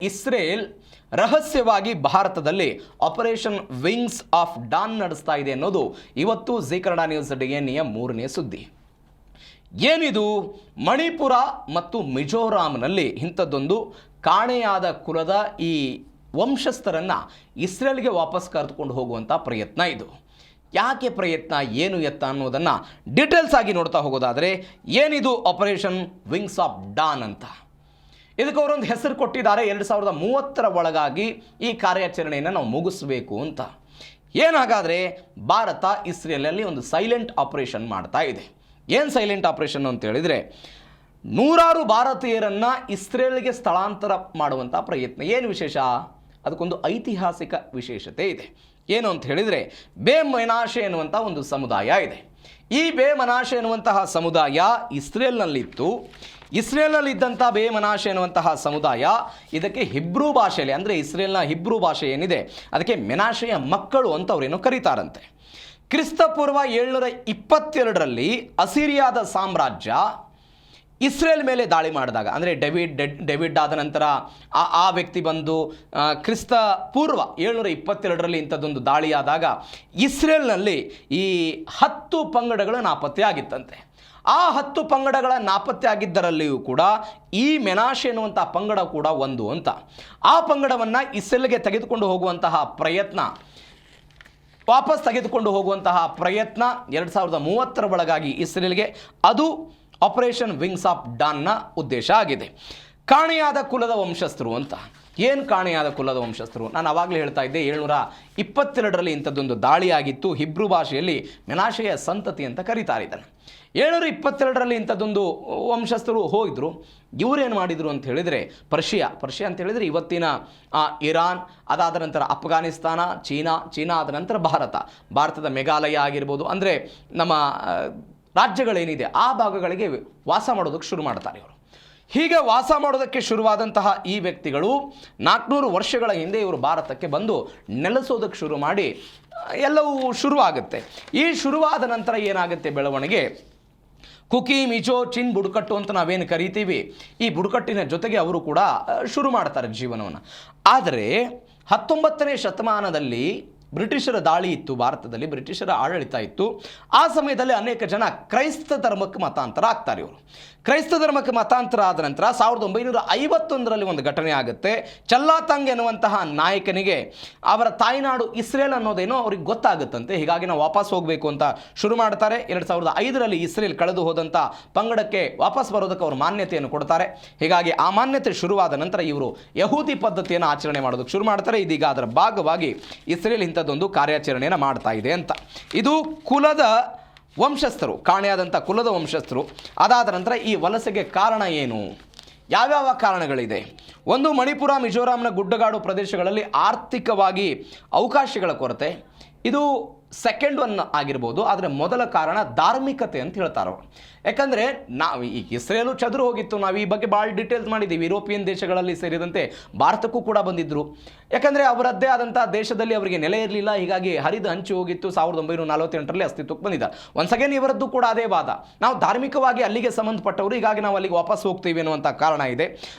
Israel ರಹಸ್ಯವಾಗಿ ಭಾರತದಲ್ಲಿ operation wings of Don ನಡೆಸ್ತಾ ಇದೆ ಅನ್ನೋದು ಇವತ್ತು ಜಿ ಕನ್ನಡ ನ್ಯೂಸ್ ಡಿಎನ್ಎಯ ಮೂರನೇ ಸುದ್ದಿ. ಏನಿದು? ಮಣಿಪುರ ಮತ್ತು ಮಿಜೋರಾಂನಲ್ಲಿ ಇಂಥದ್ದೊಂದು ಕಾಣೆಯಾದ ಕುಲದ ಈ ವಂಶಸ್ಥರನ್ನು ಇಸ್ರೇಲ್ಗೆ ವಾಪಸ್ ಕರೆದುಕೊಂಡು ಹೋಗುವಂಥ ಪ್ರಯತ್ನ ಇದು. ಯಾಕೆ ಪ್ರಯತ್ನ, ಏನು ಎತ್ತ ಅನ್ನೋದನ್ನು ಡೀಟೇಲ್ಸ್ ಆಗಿ ನೋಡ್ತಾ ಹೋಗೋದಾದರೆ, ಏನಿದು ಆಪರೇಷನ್ ವಿಂಗ್ಸ್ ಆಫ್ ಡಾನ್ ಅಂತ? ಇದಕ್ಕೆ ಅವರೊಂದು ಹೆಸರು ಕೊಟ್ಟಿದ್ದಾರೆ. 2030 ಒಳಗಾಗಿ ಈ ಕಾರ್ಯಾಚರಣೆಯನ್ನು ನಾವು ಮುಗಿಸ್ಬೇಕು ಅಂತ. ಏನಾಗಾದರೆ ಭಾರತ ಇಸ್ರೇಲಲ್ಲಿ ಒಂದು ಸೈಲೆಂಟ್ ಆಪರೇಷನ್ ಮಾಡ್ತಾ ಇದೆ. ಏನು ಸೈಲೆಂಟ್ ಆಪರೇಷನ್ ಅಂತ ಹೇಳಿದರೆ, ನೂರಾರು ಭಾರತೀಯರನ್ನು ಇಸ್ರೇಲ್ಗೆ ಸ್ಥಳಾಂತರ ಮಾಡುವಂಥ ಪ್ರಯತ್ನ. ಏನು ವಿಶೇಷ? ಅದಕ್ಕೊಂದು ಐತಿಹಾಸಿಕ ವಿಶೇಷತೆ ಇದೆ. ಏನು ಅಂತ ಹೇಳಿದರೆ, ಬೇ ಮೆನಾಶೆ ಎನ್ನುವಂಥ ಒಂದು ಸಮುದಾಯ ಇದೆ. ಈ ಬೇ ಮನಾಶೆ ಎನ್ನುವಂತಹ ಸಮುದಾಯ ಇಸ್ರೇಲ್ನಲ್ಲಿತ್ತು. ಇಸ್ರೇಲ್ನಲ್ಲಿದ್ದಂಥ ಬೇ ಮನಾಶೆ ಎನ್ನುವಂತಹ ಸಮುದಾಯ ಇದಕ್ಕೆ ಹಿಬ್ರೂ ಭಾಷೆಯಲ್ಲಿ, ಅಂದರೆ ಇಸ್ರೇಲ್ನ ಹಿಬ್ರೂ ಭಾಷೆ ಏನಿದೆ ಅದಕ್ಕೆ ಮೆನಾಶೆಯ ಮಕ್ಕಳು ಅಂತ ಅವರೇನು ಕರೀತಾರಂತೆ. ಕ್ರಿಸ್ತಪೂರ್ವ 722ರಲ್ಲಿ ಅಸಿರಿಯಾದ ಸಾಮ್ರಾಜ್ಯ ಇಸ್ರೇಲ್ ಮೇಲೆ ದಾಳಿ ಮಾಡಿದಾಗ, ಅಂದರೆ ಡೆವಿಡ್ ಆದ ನಂತರ ಆ ವ್ಯಕ್ತಿ ಬಂದು ಕ್ರಿಸ್ತ ಪೂರ್ವ 722ರಲ್ಲಿ ಇಂಥದ್ದೊಂದು ದಾಳಿಯಾದಾಗ ಇಸ್ರೇಲ್ನಲ್ಲಿ ಈ 10 ಪಂಗಡಗಳು ನಾಪತ್ತೆ ಆಗಿತ್ತಂತೆ. ಆ 10 ಪಂಗಡಗಳ ನಾಪತ್ತೆ ಆಗಿದ್ದರಲ್ಲಿಯೂ ಕೂಡ ಈ ಮೆನಾಶೆ ಎನ್ನುವಂಥ ಪಂಗಡ ಕೂಡ ಒಂದು ಅಂತ. ಆ ಪಂಗಡವನ್ನು ಇಸ್ರೇಲ್ಗೆ ತೆಗೆದುಕೊಂಡು ಹೋಗುವಂತಹ ಪ್ರಯತ್ನ, ವಾಪಸ್ ತೆಗೆದುಕೊಂಡು ಹೋಗುವಂತಹ ಪ್ರಯತ್ನ 2030 ಒಳಗಾಗಿ ಇಸ್ರೇಲ್ಗೆ, ಅದು ಆಪರೇಷನ್ ವಿಂಗ್ಸ್ ಆಫ್ ಡಾನ್ನ ಉದ್ದೇಶ ಆಗಿದೆ. ಕಾಣೆಯಾದ ಕುಲದ ವಂಶಸ್ಥರು ಅಂತ. ಏನು ಕಾಣೆಯಾದ ಕುಲದ ವಂಶಸ್ಥರು? ನಾನು ಆವಾಗಲೇ ಹೇಳ್ತಾ ಇದ್ದೆ, 722ರಲ್ಲಿ ಇಂಥದ್ದೊಂದು ದಾಳಿಯಾಗಿತ್ತು. ಹಿಬ್ರೂ ಭಾಷೆಯಲ್ಲಿ ಮೆನಾಶೆಯ ಸಂತತಿ ಅಂತ ಕರೀತಾರೆ ಇದನ್ನು. 722ರಲ್ಲಿ ಇಂಥದ್ದೊಂದು ವಂಶಸ್ಥರು ಹೋಗಿದ್ರು. ಇವರೇನು ಮಾಡಿದರು ಅಂತ ಹೇಳಿದರೆ, ಪರ್ಷಿಯಾ ಅಂತ ಹೇಳಿದರೆ ಇವತ್ತಿನ ಇರಾನ್, ಅದಾದ ನಂತರ ಅಫ್ಘಾನಿಸ್ತಾನ, ಚೀನಾ ಆದ ನಂತರ ಭಾರತದ ಮೇಘಾಲಯ ಆಗಿರ್ಬೋದು, ಅಂದರೆ ನಮ್ಮ ರಾಜ್ಯಗಳೇನಿದೆ ಆ ಭಾಗಗಳಿಗೆ ವಾಸ ಮಾಡೋದಕ್ಕೆ ಶುರು ಮಾಡ್ತಾರೆ ಇವರು. ಹೀಗೆ ವಾಸ ಮಾಡೋದಕ್ಕೆ ಶುರುವಾದಂತಹ ಈ ವ್ಯಕ್ತಿಗಳು 400 ವರ್ಷಗಳ ಹಿಂದೆ ಇವರು ಭಾರತಕ್ಕೆ ಬಂದು ನೆಲೆಸೋದಕ್ಕೆ ಶುರು ಮಾಡಿ ಎಲ್ಲವೂ ಶುರುವಾಗುತ್ತೆ. ಈ ಶುರುವಾದ ನಂತರ ಏನಾಗುತ್ತೆ ಬೆಳವಣಿಗೆ? ಕುಕಿ, ಮಿಜೋ, ಚಿನ್ ಬುಡಕಟ್ಟು ಅಂತ ನಾವೇನು ಕರಿತೀವಿ, ಈ ಬುಡಕಟ್ಟಿನ ಜೊತೆಗೆ ಅವರು ಕೂಡ ಶುರು ಮಾಡ್ತಾರೆ ಜೀವನವನ್ನು. ಆದರೆ 19ನೇ ಶತಮಾನದಲ್ಲಿ ಬ್ರಿಟಿಷರ ದಾಳಿ ಇತ್ತು, ಭಾರತದಲ್ಲಿ ಬ್ರಿಟಿಷರ ಆಡಳಿತ ಇತ್ತು. ಆ ಸಮಯದಲ್ಲಿ ಅನೇಕ ಜನ ಕ್ರೈಸ್ತ ಧರ್ಮಕ್ಕೆ ಮತಾಂತರ ಆಗ್ತಾರೆ. ಇವರು ಕ್ರೈಸ್ತ ಧರ್ಮಕ್ಕೆ ಮತಾಂತರ ಆದ ನಂತರ 1951ರಲ್ಲಿ ಒಂದು ಘಟನೆ ಆಗುತ್ತೆ. ಚಲ್ಲಾತಂಗ್ ಎನ್ನುವಂತಹ ನಾಯಕನಿಗೆ ಅವರ ತಾಯ್ನಾಡು ಇಸ್ರೇಲ್ ಅನ್ನೋದೇನೋ ಅವ್ರಿಗೆ ಗೊತ್ತಾಗುತ್ತಂತೆ. ಹೀಗಾಗಿ ನಾವು ವಾಪಸ್ ಹೋಗಬೇಕು ಅಂತ ಶುರು ಮಾಡ್ತಾರೆ. 2005ರಲ್ಲಿ ಇಸ್ರೇಲ್ ಕಳೆದು ಹೋದಂಥ ಪಂಗಡಕ್ಕೆ ವಾಪಸ್ ಬರೋದಕ್ಕೆ ಅವರು ಮಾನ್ಯತೆಯನ್ನು ಕೊಡ್ತಾರೆ. ಹೀಗಾಗಿ ಆ ಮಾನ್ಯತೆ ಶುರುವಾದ ನಂತರ ಇವರು ಯಹೂದಿ ಪದ್ಧತಿಯನ್ನು ಆಚರಣೆ ಮಾಡೋದಕ್ಕೆ ಶುರು ಮಾಡ್ತಾರೆ. ಇದೀಗ ಅದರ ಭಾಗವಾಗಿ ಇಸ್ರೇಲ್ ಇಂಥದ್ದೊಂದು ಕಾರ್ಯಾಚರಣೆಯನ್ನು ಮಾಡ್ತಾ ಇದೆ ಅಂತ. ಇದು ಕುಲದ ವಂಶಸ್ಥರು, ಕಾಣೆಯಾದಂಥ ಕುಲದ ವಂಶಸ್ಥರು. ಅದಾದ ನಂತರ ಈ ವಲಸೆಗೆ ಕಾರಣ ಏನು? ಯಾವ್ಯಾವ ಕಾರಣಗಳಿದೆ? ಒಂದು, ಮಣಿಪುರ ಮಿಜೋರಾಂನ ಗುಡ್ಡಗಾಡು ಪ್ರದೇಶಗಳಲ್ಲಿ ಆರ್ಥಿಕವಾಗಿ ಅವಕಾಶಗಳ ಕೊರತೆ. ಇದು ಸೆಕೆಂಡ್ ಒನ್ ಆಗಿರ್ಬೋದು. ಆದರೆ ಮೊದಲ ಕಾರಣ ಧಾರ್ಮಿಕತೆ ಅಂತ ಹೇಳ್ತಾರೆ ಅವರು. ಯಾಕಂದರೆ ನಾವು ಈ ಇಸ್ರೇಲು ಚದುರು ಹೋಗಿತ್ತು, ನಾವು ಈ ಬಗ್ಗೆ ಭಾಳ ಡೀಟೇಲ್ಸ್ ಮಾಡಿದ್ದೀವಿ. ಯುರೋಪಿಯನ್ ದೇಶಗಳಲ್ಲಿ ಸೇರಿದಂತೆ ಭಾರತಕ್ಕೂ ಕೂಡ ಬಂದಿದ್ದರು. ಯಾಕಂದರೆ ಅವರದ್ದೇ ಆದಂಥ ದೇಶದಲ್ಲಿ ಅವರಿಗೆ ನೆಲೆ ಇರಲಿಲ್ಲ. ಹೀಗಾಗಿ ಹರಿದು ಹಂಚಿ ಹೋಗಿತ್ತು. 1948ರಲ್ಲಿ ಅಸ್ತಿತ್ವಕ್ಕೆ ಬಂದಿದ್ದ. ಒನ್ಸ್ ಅಗೇನ್ ಇವರದ್ದು ಕೂಡ ಅದೇ ವಾದ, ನಾವು ಧಾರ್ಮಿಕವಾಗಿ ಅಲ್ಲಿಗೆ ಸಂಬಂಧಪಟ್ಟವರು, ಹೀಗಾಗಿ ನಾವು ಅಲ್ಲಿಗೆ ವಾಪಸ್ ಹೋಗ್ತೀವಿ ಅನ್ನುವಂಥ ಕಾರಣ ಇದೆ.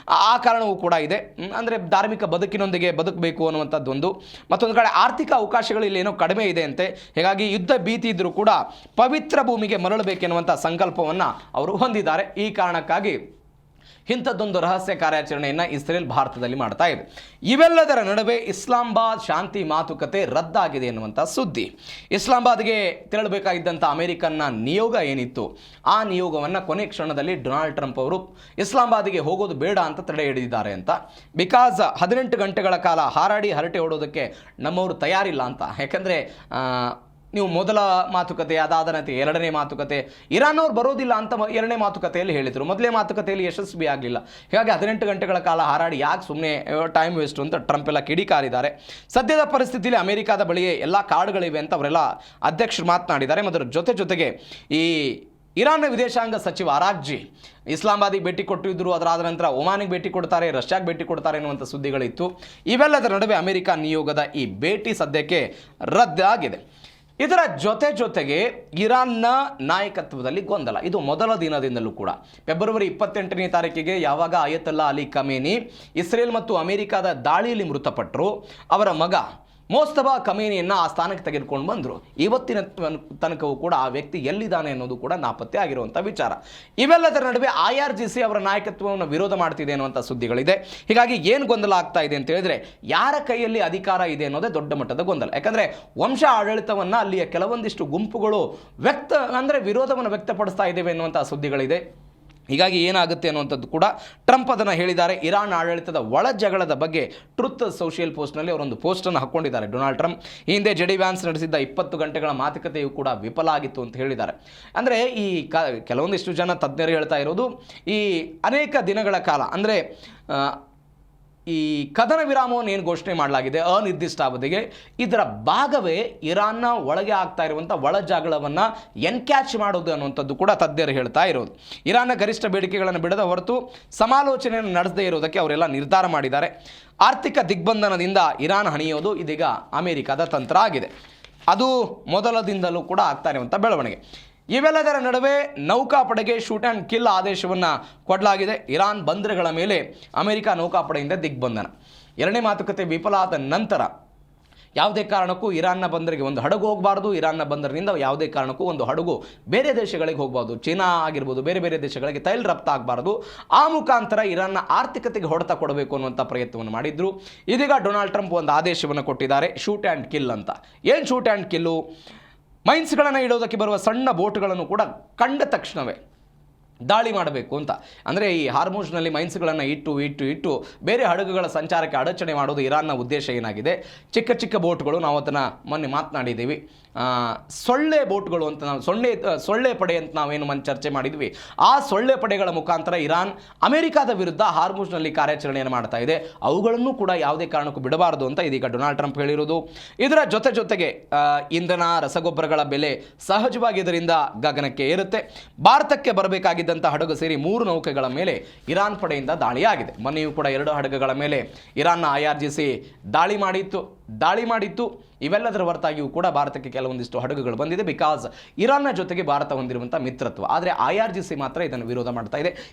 ಆ ಕಾರಣವೂ ಕೂಡ ಇದೆ. ಅಂದರೆ ಧಾರ್ಮಿಕ ಬದುಕಿನೊಂದಿಗೆ ಬದುಕಬೇಕು ಅನ್ನುವಂಥದ್ದೊಂದು. ಮತ್ತೊಂದು ಕಡೆ ಆರ್ಥಿಕ ಅವಕಾಶಗಳು ಇಲ್ಲಿ ಏನೋ ಕಡಿಮೆ ಇದೆ ಅಂತೆ. ಹೀಗಾಗಿ ಯುದ್ಧ ಭೀತಿ ಇದ್ದರೂ ಕೂಡ ಪವಿತ್ರ ಭೂಮಿಗೆ ಮರಳಬೇಕೆನ್ನುವಂಥ ಸಂಕಲ್ಪವನ್ನು ಅವರು ಹೊಂದಿದ್ದಾರೆ. ಈ ಕಾರಣಕ್ಕಾಗಿ ಇಂಥದ್ದೊಂದು ರಹಸ್ಯ ಕಾರ್ಯಾಚರಣೆಯನ್ನು ಇಸ್ರೇಲ್ ಭಾರತದಲ್ಲಿ ಮಾಡ್ತಾ ಇದೆ. ಇವೆಲ್ಲದರ ನಡುವೆ ಇಸ್ಲಾಮಾಬಾದ್ ಶಾಂತಿ ಮಾತುಕತೆ ರದ್ದಾಗಿದೆ ಎನ್ನುವಂಥ ಸುದ್ದಿ. ಇಸ್ಲಾಮಾಬಾದ್ಗೆ ತೆರಳಬೇಕಾಗಿದ್ದಂಥ ಅಮೆರಿಕನ್ನ ನಿಯೋಗ ಏನಿತ್ತು, ಆ ನಿಯೋಗವನ್ನು ಕೊನೆ ಕ್ಷಣದಲ್ಲಿ ಡೊನಾಲ್ಡ್ ಟ್ರಂಪ್ ಅವರು ಇಸ್ಲಾಮಾಬಾದ್ಗೆ ಹೋಗೋದು ಬೇಡ ಅಂತ ತಡೆ ಹಿಡಿದಿದ್ದಾರೆ ಅಂತ. ಬಿಕಾಸ್ 18 ಗಂಟೆಗಳ ಕಾಲ ಹಾರಾಡಿ ಹರಟೆ ಹೊಡೋದಕ್ಕೆ ನಮ್ಮವರು ತಯಾರಿಲ್ಲ ಅಂತ. ಯಾಕಂದರೆ ನೀವು ಮೊದಲ ಮಾತುಕತೆ, ಅದಾದ ನಂತರ 2ನೇ ಮಾತುಕತೆ, ಇರಾನ್ ಅವ್ರು ಬರೋದಿಲ್ಲ ಅಂತ 2ನೇ ಮಾತುಕತೆಯಲ್ಲಿ ಹೇಳಿದರು. ಮೊದಲನೇ ಮಾತುಕತೆಯಲ್ಲಿ ಯಶಸ್ವಿ ಆಗಲಿಲ್ಲ. ಹೀಗಾಗಿ 18 ಗಂಟೆಗಳ ಕಾಲ ಹಾರಾಡಿ ಯಾಕೆ ಸುಮ್ಮನೆ ಟೈಮ್ ವೇಸ್ಟು ಅಂತ ಟ್ರಂಪ್ ಎಲ್ಲ ಕಿಡಿಕಾರಿದ್ದಾರೆ. ಸದ್ಯದ ಪರಿಸ್ಥಿತಿಯಲ್ಲಿ ಅಮೆರಿಕಾದ ಬಳಿಯೇ ಎಲ್ಲ ಕಾರ್ಡ್ಗಳಿವೆ ಅಂತ ಅವರೆಲ್ಲ ಅಧ್ಯಕ್ಷರು ಮಾತನಾಡಿದ್ದಾರೆ. ಮತ್ತು ಜೊತೆಗೆ ಈ ಇರಾನ್ನ ವಿದೇಶಾಂಗ ಸಚಿವ ಅರಾಕ್ಜಿ ಇಸ್ಲಾಮಾಬಾದಿಗೆ ಭೇಟಿ ಕೊಟ್ಟಿದ್ದರು. ಅದರಾದ ನಂತರ ಒಮಾನಿಗೆ ಭೇಟಿ ಕೊಡ್ತಾರೆ, ರಷ್ಯಾಗೆ ಭೇಟಿ ಕೊಡ್ತಾರೆ ಎನ್ನುವಂಥ ಸುದ್ದಿಗಳಿತ್ತು. ಇವೆಲ್ಲದರ ನಡುವೆ ಅಮೆರಿಕ ನಿಯೋಗದ ಈ ಭೇಟಿ ಸದ್ಯಕ್ಕೆ ರದ್ದಾಗಿದೆ. ಇದರ ಜೊತೆಗೆ ಇರಾನ್ನ ನಾಯಕತ್ವದಲ್ಲಿ ಗೊಂದಲ. ಇದು ಮೊದಲ ದಿನದಿಂದಲೂ ಕೂಡ ಫೆಬ್ರವರಿ 28ನೇ ತಾರೀಕಿಗೆ ಯಾವಾಗ ಅಯತುಲ್ಲಾ ಅಲಿ ಖಮೇನಿ ಇಸ್ರೇಲ್ ಮತ್ತು ಅಮೆರಿಕದ ದಾಳಿಯಲ್ಲಿ ಮೃತಪಟ್ಟರು, ಅವರ ಮಗ ಮೋಸ್ತಫಾ ಖಮೇನಿಯನ್ನು ಆ ಸ್ಥಾನಕ್ಕೆ ತೆಗೆದುಕೊಂಡು ಬಂದರು. ಇವತ್ತಿನ ತನಕವೂ ಕೂಡ ಆ ವ್ಯಕ್ತಿ ಎಲ್ಲಿದ್ದಾನೆ ಅನ್ನೋದು ಕೂಡ ನಾಪತ್ತೆ ಆಗಿರುವಂಥ ವಿಚಾರ. ಇವೆಲ್ಲದರ ನಡುವೆ IRGC ಅವರ ನಾಯಕತ್ವವನ್ನು ವಿರೋಧ ಮಾಡ್ತಿದೆ ಅನ್ನುವಂಥ ಸುದ್ದಿಗಳಿದೆ. ಹೀಗಾಗಿ ಏನು ಗೊಂದಲ ಆಗ್ತಾ ಇದೆ ಅಂತ ಹೇಳಿದ್ರೆ, ಯಾರ ಕೈಯಲ್ಲಿ ಅಧಿಕಾರ ಇದೆ ಅನ್ನೋದೇ ದೊಡ್ಡ ಮಟ್ಟದ ಗೊಂದಲ. ಯಾಕಂದರೆ ವಂಶ ಆಡಳಿತವನ್ನು ಅಲ್ಲಿಯ ಕೆಲವೊಂದಿಷ್ಟು ಗುಂಪುಗಳು ವಿರೋಧವನ್ನು ವ್ಯಕ್ತಪಡಿಸ್ತಾ ಇದ್ದೇವೆ ಅನ್ನುವಂಥ ಸುದ್ದಿಗಳಿದೆ. ಹೀಗಾಗಿ ಏನಾಗುತ್ತೆ ಅನ್ನುವಂಥದ್ದು ಕೂಡ ಟ್ರಂಪ್ ಅದನ್ನು ಹೇಳಿದ್ದಾರೆ. ಇರಾನ್ ಆಡಳಿತದ ಒಳ ಜಗಳದ ಬಗ್ಗೆ ಟ್ರುತ್ ಸೋಷಿಯಲ್ ಪೋಸ್ಟ್ನಲ್ಲಿ ಅವರೊಂದು ಪೋಸ್ಟನ್ನು ಹಾಕ್ಕೊಂಡಿದ್ದಾರೆ ಡೊನಾಲ್ಡ್ ಟ್ರಂಪ್. ಈ ಹಿಂದೆ JD ವ್ಯಾನ್ಸ್ ನಡೆಸಿದ್ದ 20 ಗಂಟೆಗಳ ಮಾತುಕತೆಯು ಕೂಡ ವಿಫಲ ಆಗಿತ್ತು ಅಂತ ಹೇಳಿದ್ದಾರೆ. ಅಂದರೆ ಈ ಕೆಲವೊಂದಿಷ್ಟು ಜನ ತಜ್ಞರು ಹೇಳ್ತಾ ಇರೋದು, ಈ ಅನೇಕ ದಿನಗಳ ಕಾಲ ಅಂದರೆ ಈ ಕದನ ವಿರಾಮವನ್ನು ಏನು ಘೋಷಣೆ ಮಾಡಲಾಗಿದೆ ಅನಿರ್ದಿಷ್ಟ ಅವಧಿಗೆ, ಇದರ ಭಾಗವೇ ಇರಾನ್ನ ಒಳಗೆ ಆಗ್ತಾ ಇರುವಂಥ ಒಳ ಜಗಳವನ್ನು ಎನ್ಕ್ಯಾಚ್ ಮಾಡೋದು ಅನ್ನುವಂಥದ್ದು ಕೂಡ ತಜ್ಞರು ಹೇಳ್ತಾ ಇರೋದು. ಇರಾನ್ನ ಗರಿಷ್ಠ ಬೇಡಿಕೆಗಳನ್ನು ಬಿಡದ ಹೊರತು ಸಮಾಲೋಚನೆಯನ್ನು ನಡೆಸದೇ ಇರೋದಕ್ಕೆ ಅವರೆಲ್ಲ ನಿರ್ಧಾರ ಮಾಡಿದ್ದಾರೆ. ಆರ್ಥಿಕ ದಿಗ್ಬಂಧನದಿಂದ ಇರಾನ್ ಹಣಿಯೋದು ಇದೀಗ ಅಮೆರಿಕದ ತಂತ್ರ ಆಗಿದೆ. ಅದು ಮೊದಲದಿಂದಲೂ ಕೂಡ ಆಗ್ತಾ ಇರುವಂಥ ಬೆಳವಣಿಗೆ. ಇವೆಲ್ಲದರ ನಡುವೆ ನೌಕಾಪಡೆಗೆ ಶೂಟ್ ಆ್ಯಂಡ್ ಕಿಲ್ ಆದೇಶವನ್ನು ಕೊಡಲಾಗಿದೆ. ಇರಾನ್ ಬಂದರುಗಳ ಮೇಲೆ ಅಮೆರಿಕ ನೌಕಾಪಡೆಯಿಂದ ದಿಗ್ಬಂಧನ. ಎರಡನೇ ಮಾತುಕತೆ ವಿಫಲ ಆದ ನಂತರ ಯಾವುದೇ ಕಾರಣಕ್ಕೂ ಇರಾನ್ನ ಬಂದರಿಗೆ ಒಂದು ಹಡಗು ಹೋಗಬಾರ್ದು, ಇರಾನ್ನ ಬಂದರಿನಿಂದ ಯಾವುದೇ ಕಾರಣಕ್ಕೂ ಒಂದು ಹಡಗು ಬೇರೆ ದೇಶಗಳಿಗೆ ಹೋಗಬಾರ್ದು, ಚೀನಾ ಆಗಿರ್ಬೋದು ಬೇರೆ ಬೇರೆ ದೇಶಗಳಿಗೆ ತೈಲ ರಫ್ತು ಆಗಬಾರ್ದು. ಆ ಮುಖಾಂತರ ಇರಾನ್ನ ಆರ್ಥಿಕತೆಗೆ ಹೊಡೆತ ಕೊಡಬೇಕು ಅನ್ನುವಂಥ ಪ್ರಯತ್ನವನ್ನು ಮಾಡಿದ್ರು. ಇದೀಗ ಡೊನಾಲ್ಡ್ ಟ್ರಂಪ್ ಒಂದು ಆದೇಶವನ್ನು ಕೊಟ್ಟಿದ್ದಾರೆ, ಶೂಟ್ ಆ್ಯಂಡ್ ಕಿಲ್ ಅಂತ. ಏನು ಶೂಟ್ ಆ್ಯಂಡ್ ಕಿಲ್ಲು? ಮೈನ್ಸ್ಗಳನ್ನು ಇಡೋದಕ್ಕೆ ಬರುವ ಸಣ್ಣ ಬೋಟ್ಗಳನ್ನು ಕೂಡ ಕಂಡ ತಕ್ಷಣವೇ ದಾಳಿ ಮಾಡಬೇಕು ಅಂತ. ಅಂದರೆ ಈ ಹಾರ್ಮೋಜ್ನಲ್ಲಿ ಮೈನ್ಸ್ಗಳನ್ನು ಇಟ್ಟು ಬೇರೆ ಹಡಗುಗಳ ಸಂಚಾರಕ್ಕೆ ಅಡಚಣೆ ಮಾಡೋದು ಇರಾನ್ನ ಉದ್ದೇಶ ಏನಾಗಿದೆ. ಚಿಕ್ಕ ಚಿಕ್ಕ ಬೋಟ್ಗಳು, ನಾವು ಅದನ್ನು ಮೊನ್ನೆ ಮಾತನಾಡಿದ್ದೀವಿ, ಸೊಳ್ಳೆ ಬೋಟ್ಗಳು ಅಂತ, ನಾವು ಸೊಳ್ಳೆ ಪಡೆ ಅಂತ ನಾವೇನು ಚರ್ಚೆ ಮಾಡಿದ್ವಿ. ಆ ಸೊಳ್ಳೆ ಪಡೆಗಳ ಮುಖಾಂತರ ಇರಾನ್ ಅಮೆರಿಕದ ವಿರುದ್ಧ ಹಾರ್ಮೋಜ್ನಲ್ಲಿ ಕಾರ್ಯಾಚರಣೆಯನ್ನು ಮಾಡ್ತಾ ಇದೆ. ಅವುಗಳನ್ನು ಕೂಡ ಯಾವುದೇ ಕಾರಣಕ್ಕೂ ಬಿಡಬಾರದು ಅಂತ ಇದೀಗ ಡೊನಾಲ್ಡ್ ಟ್ರಂಪ್ ಹೇಳಿರೋದು. ಇದರ ಜೊತೆಗೆ ಇಂಧನ, ರಸಗೊಬ್ಬರಗಳ ಬೆಲೆ ಸಹಜವಾಗಿ ಇದರಿಂದ ಗಗನಕ್ಕೆ ಏರುತ್ತೆ. ಭಾರತಕ್ಕೆ ಬರಬೇಕಾಗಿದ್ದ ಹಡಗು ಸೇರಿ 3 ನೌಕೆಗಳ ಮೇಲೆ ಇರಾನ್ ಪಡೆಯಿಂದ ದಾಳಿಯಾಗಿದೆ. ಮೊನ್ನೆಯೂ ಕೂಡ 2 ಹಡಗುಗಳ ಮೇಲೆ ಇರಾನ್ನ IRGC ದಾಳಿ ಮಾಡಿತ್ತು. ಇವೆಲ್ಲದರ ಹೊರತಾಗಿಯೂ ಕೂಡ ಭಾರತಕ್ಕೆ ಕೆಲವೊಂದಿಷ್ಟು ಹಡಗುಗಳು ಬಂದಿದೆ. ಬಿಕಾಸ್ ಇರಾನ್ನ ಜೊತೆಗೆ ಭಾರತ ಹೊಂದಿರುವಂಥ ಮಿತ್ರತ್ವ. ಆದರೆ IRGC ಮಾತ್ರ ಇದನ್ನು ವಿರೋಧ ಮಾಡ್ತಾ ಇದೆ.